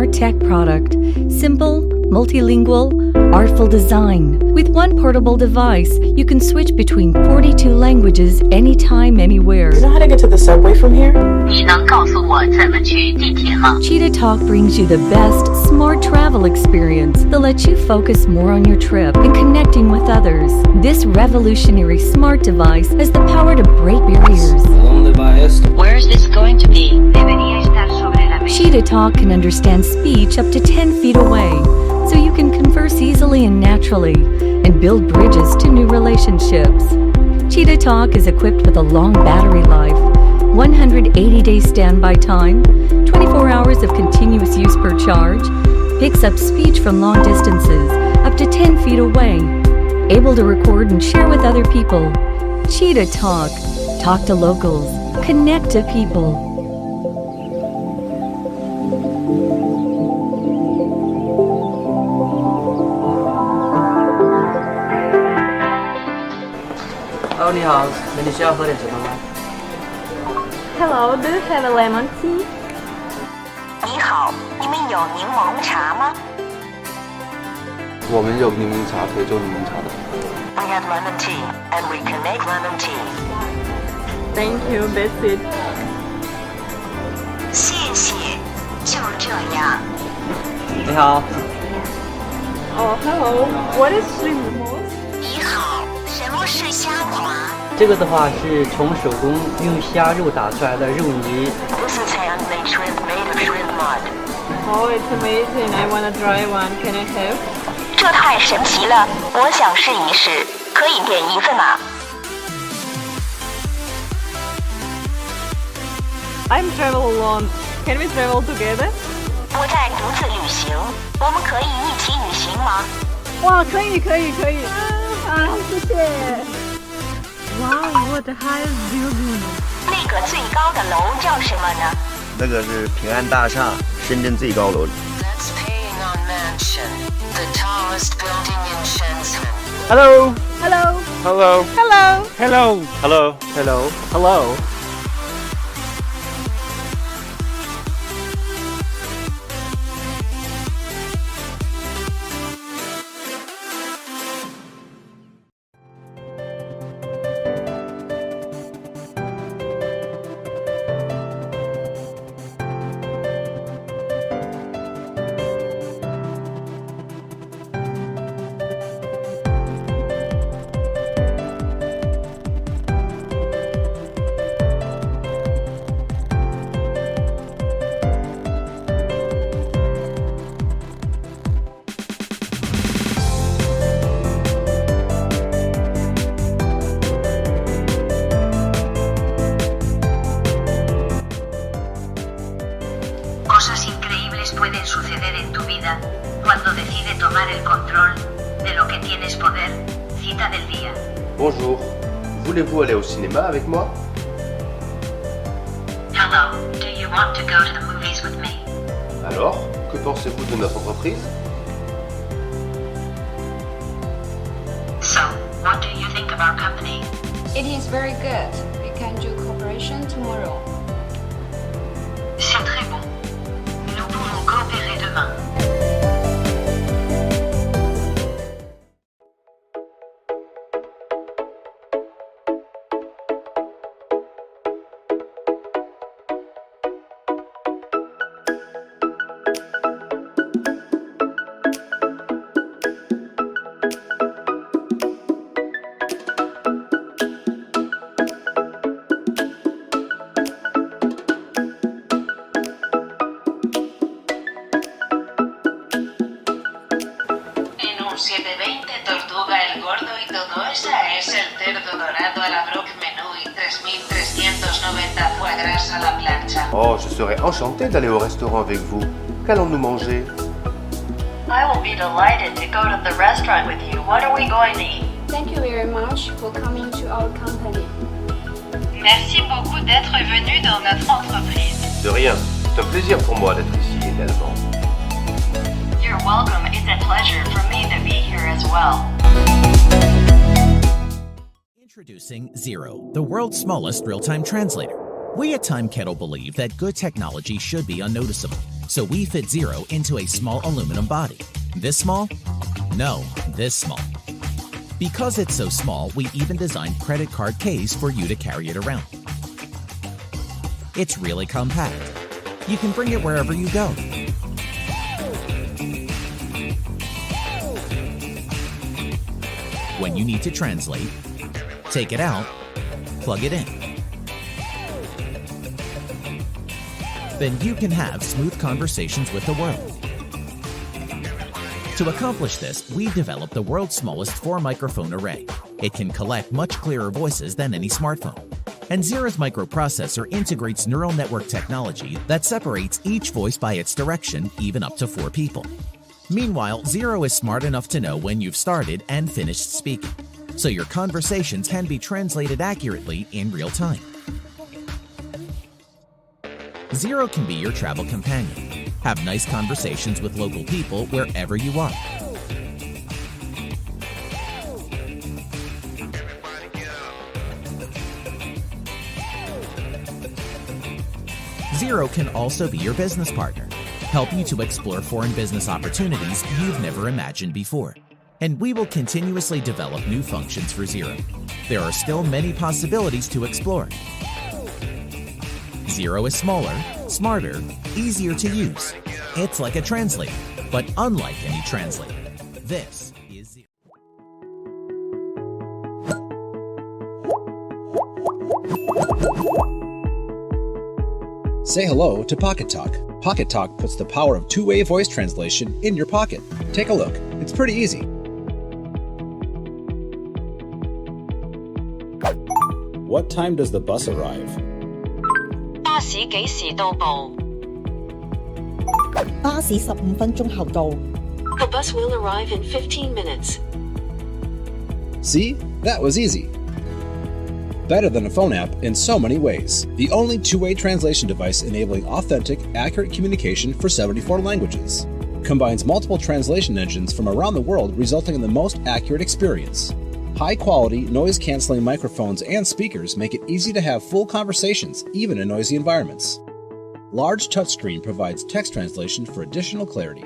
smart tech product. Simple, multilingual, artful design. With one portable device, you can switch between 42 languages anytime, anywhere. Do you know how to get to the subway from here? 你能告诉我怎么去地铁吗？ Cheetah Talk brings you the best smart travel experience that lets you focus more on your trip and connecting with others. This revolutionary smart device has the power to break barriers. Where is this going to be? Debería estar sobre la mesa. Cheetah Talk can understand speech up to 10 feet away, so you can converse easily and naturally and build bridges to new relationships. Cheetah Talk is equipped with a long battery life, 180-day standby time, 24 hours of continuous use per charge, picks up speech from long distances, up to 10 feet away, able to record and share with other people. Cheetah Talk. Talk to locals. Connect to people. Hello， 你好，你需要喝点什么吗？ Hello, do you have a lemon tea? 你好，你们有柠檬茶吗？我们有柠檬茶，可以做柠檬茶的。 We have lemon tea, and we can make lemon tea. Thank you, that's it. 谢谢，就这样。你好， Oh, hello. What is shrimp? 你好，什么是虾滑？这个的话是从手工用虾肉打出来的肉泥。 This is handmade shrimp made of shrimp mud. Oh, it's amazing. I want to try one. Can I have? 这太神奇了，我想试一试，可以点一份吗？ I'm travel alone. Can we travel together? 我在独自旅行，我们可以一起旅行吗？哇，可以。谢谢。Wow, what the highest building? 那个最高的楼叫什么呢？那个是平安大厦，深圳最高楼。 That's paying on mansion, the tallest building in Shenzhen. Hello， Hello. Hello. Hello. Hello. Hello. hello, hello。Cosas increíbles pueden suceder en tu vida cuando decide tomar el control de lo que tienes poder. Cita del día. Bonjour. Voulez-vous aller au cinéma avec moi? Hello, do you want to go to the movies with me? Alors, que pensez-vous de notre entreprise? So, what do you think of our company? It is very good. We can do cooperation tomorrow. C'est très bon. Nous pouvons coopérer demain. En un 720 tortuga el gordo y todo esa es el cerdo dorado a la broc menú y 3390 foie gras à la plancha. Oh, je serais enchanté d'aller au restaurant avec vous. Qu'allons-nous manger? I will be delighted to go to the restaurant with you. What are we going to eat? Thank you very much for coming to our company. Merci beaucoup d'être venu dans notre entreprise. De rien. C'est un plaisir pour moi d'être ici également. You're welcome. It's a pleasure for me to be here as well. Introducing Zero, the world's smallest real-time translator. We at Timekettle believe that good technology should be unnoticeable, So we fit Zero into a small aluminum body. This small? No, this small. Because it's so small, we even designed credit card case for you to carry it around. It's really compact. You can bring it wherever you go. When you need to translate, take it out, plug it in. Then you can have smooth conversations with the world. To accomplish this, we developed the world's smallest 4-microphone array. It can collect much clearer voices than any smartphone. And Zero's microprocessor integrates neural network technology that separates each voice by its direction, even up to 4 people. Meanwhile, Zero is smart enough to know when you've started and finished speaking, so your conversations can be translated accurately in real time. Zero can be your travel companion. Have nice conversations with local people wherever you are. Zero can also be your business partner, help you to explore foreign business opportunities you've never imagined before. And we will continuously develop new functions for Zero. There are still many possibilities to explore. Zero is smaller, smarter, easier to use. It's like a translator, but unlike any translator. This is Zero. Say hello to Pocketalk. Pocketalk puts the power of two-way voice translation in your pocket. Take a look. It's pretty easy. What time does the bus arrive? 巴士幾時到埗？巴士15分鐘後到。 The bus will arrive in 15 minutes. See? That was easy. Better than a phone app in so many ways. The only two-way translation device enabling authentic, accurate communication for 74 languages. Combines multiple translation engines from around the world, resulting in the most accurate experience. High-quality, noise-canceling microphones and speakers make it easy to have full conversations, even in noisy environments. Large touchscreen provides text translation for additional clarity.